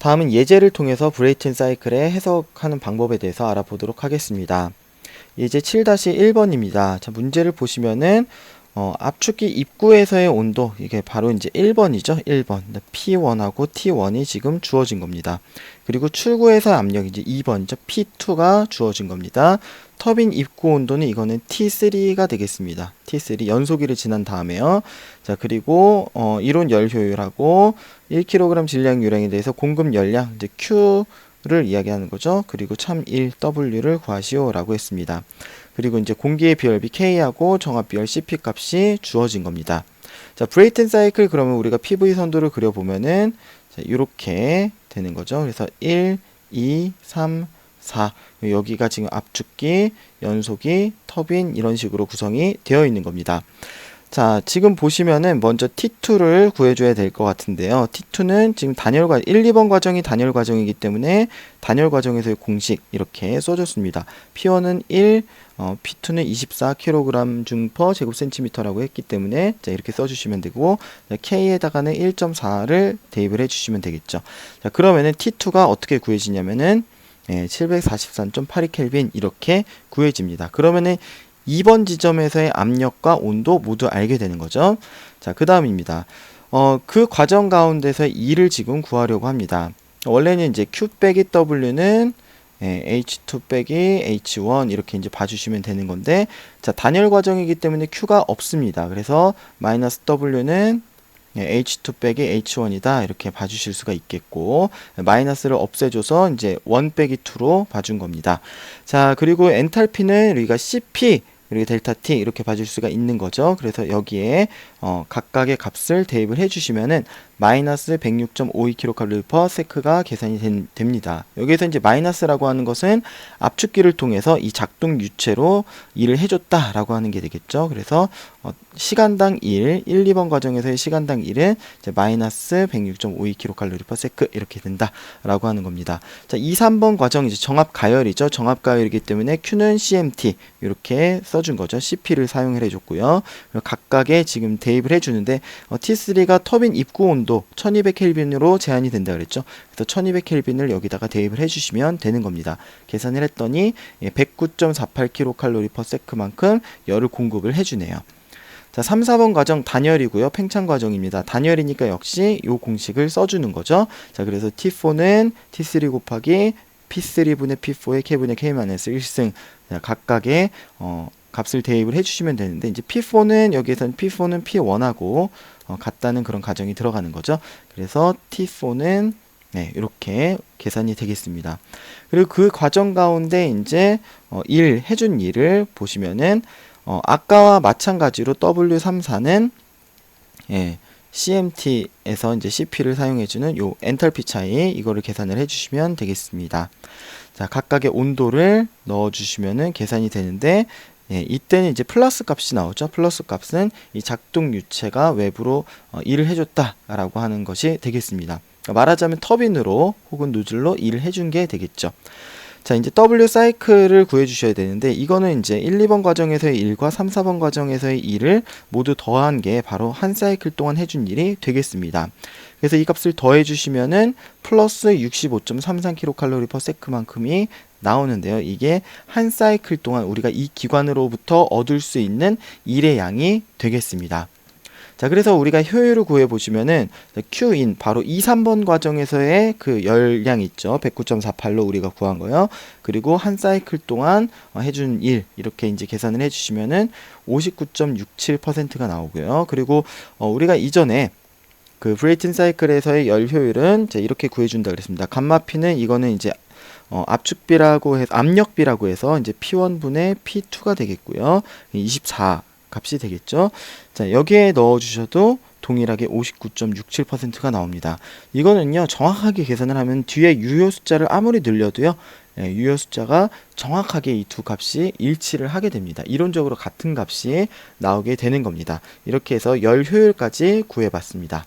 다음은 예제를 통해서 브레이튼 사이클의 해석하는 방법에 대해서 알아보도록 하겠습니다. 예제 7-1번입니다. 자, 문제를 보시면은 압축기 입구에서의 온도, 이게 바로 이제 1번이죠. 1번. P1하고 T1이 지금 주어진 겁니다. 그리고 출구에서 압력, 이제 2번이죠. P2가 주어진 겁니다. 터빈 입구 온도는 이거는 T3가 되겠습니다. T3 연소기를 지난 다음에요. 자, 그리고 이론 열 효율하고 1kg 질량 유량에 대해서 공급 열량, 이제 Q를 이야기하는 거죠. 그리고 참 1W를 구하시오라고 했습니다. 그리고 이제 공기의 비열비 K하고 정압 비열 CP 값이 주어진 겁니다. 자, 브레이튼 사이클 그러면 우리가 PV 선도를 그려보면은 이렇게 되는 거죠. 그래서 1, 2, 3, 4 여기가 지금 압축기, 연소기, 터빈 이런 식으로 구성이 되어 있는 겁니다. 자, 지금 보시면은 먼저 T2를 구해줘야 될 것 같은데요. T2는 지금 단열 과정, 1, 2번 과정이 단열 과정이기 때문에 단열 과정에서의 공식 이렇게 써줬습니다. P1은 1, P2는 24kg 중/per 제곱센티미터라고 했기 때문에 자, 이렇게 써주시면 되고, 자, K에다가는 1.4를 대입을 해주시면 되겠죠. 자, 그러면은 T2가 어떻게 구해지냐면은 743.82켈빈 이렇게 구해집니다. 그러면은 2번 지점에서의 압력과 온도 모두 알게 되는 거죠. 자, 그 다음입니다. 그 과정 가운데서 E를 지금 구하려고 합니다. 원래는 이제 Q 빼기 W는 H2 빼기 H1 이렇게 이제 봐주시면 되는 건데, 자, 단열 과정이기 때문에 Q가 없습니다. 그래서 마이너스 W는 H2 빼기 H1이다 이렇게 봐주실 수가 있겠고, 마이너스를 없애줘서 이제 1 빼기 2로 봐준 겁니다. 자, 그리고 엔탈피는 우리가 CP 그리고 델타 T 이렇게 봐줄 수가 있는 거죠. 그래서 여기에 각각의 값을 대입을 해주시면은 마이너스 106.52kcal/s가 계산이 됩니다. 여기에서 이제 마이너스라고 하는 것은 압축기를 통해서 이 작동 유체로 일을 해줬다라고 하는 게 되겠죠. 그래서 시간당 1, 2번 과정에서의 시간당 1은 이제 마이너스 106.52kcal/s 이렇게 된다라고 하는 겁니다. 자, 2, 3번 과정 이제 정압 가열이죠. 정압 가열이기 때문에 Q는 CMT 이렇게 써준 거죠. CP를 사용을 해줬고요. 각각의 지금 대입을 해주는데 T3가 터빈 입구 온도 1200켈빈으로 제한이 된다 그랬죠. 그래서 1200켈빈을 여기다가 대입을 해주시면 되는 겁니다. 계산을 했더니 109.48kcal/s만큼 열을 공급을 해주네요. 자, 3, 4번 과정 단열이고요. 팽창 과정입니다. 단열이니까 역시 이 공식을 써주는 거죠. 자, 그래서 T4는 T3 곱하기 P3분의 P4의 K분의 K-1승 각각의 값을 대입을 해주시면 되는데, 이제 P4는 여기에서는 P4는 P1하고 같다는 그런 가정이 들어가는 거죠. 그래서 T4는 이렇게 계산이 되겠습니다. 그리고 그 과정 가운데 이제 해준 일을 보시면은 아까와 마찬가지로 W34는 CMT에서 이제 CP를 사용해주는 요 엔탈피 차이 이거를 계산을 해주시면 되겠습니다. 자, 각각의 온도를 넣어주시면은 계산이 되는데, 이때는 이제 플러스 값이 나오죠. 플러스 값은 이 작동 유체가 외부로 일을 해줬다라고 하는 것이 되겠습니다. 그러니까 말하자면 터빈으로 혹은 노즐로 일을 해준 게 되겠죠. 자, 이제 W 사이클을 구해주셔야 되는데, 이거는 이제 1, 2번 과정에서의 일과 3, 4번 과정에서의 일을 모두 더한 게 바로 한 사이클 동안 해준 일이 되겠습니다. 그래서 이 값을 더해주시면은 플러스 65.33kcal/s만큼이 나오는데요. 이게 한 사이클 동안 우리가 이 기관으로부터 얻을 수 있는 일의 양이 되겠습니다. 자, 그래서 우리가 효율을 구해보시면은 Q인 바로 2, 3번 과정에서의 그 열량 있죠. 109.48로 우리가 구한 거요. 그리고 한 사이클 동안 해준 일 이렇게 이제 계산을 해주시면은 59.67%가 나오고요. 그리고 우리가 이전에 그 브레이튼 사이클에서의 열 효율은 이제 이렇게 구해준다 그랬습니다. 감마 P는 이거는 이제 압축비라고 해서 압력비라고 해서 이제 P1분의 P2가 되겠고요. 24 값이 되겠죠. 자, 여기에 넣어주셔도 동일하게 59.67%가 나옵니다. 이거는요, 정확하게 계산을 하면 뒤에 유효 숫자를 아무리 늘려도요, 유효 숫자가 정확하게 이 두 값이 일치를 하게 됩니다. 이론적으로 같은 값이 나오게 되는 겁니다. 이렇게 해서 열 효율까지 구해봤습니다.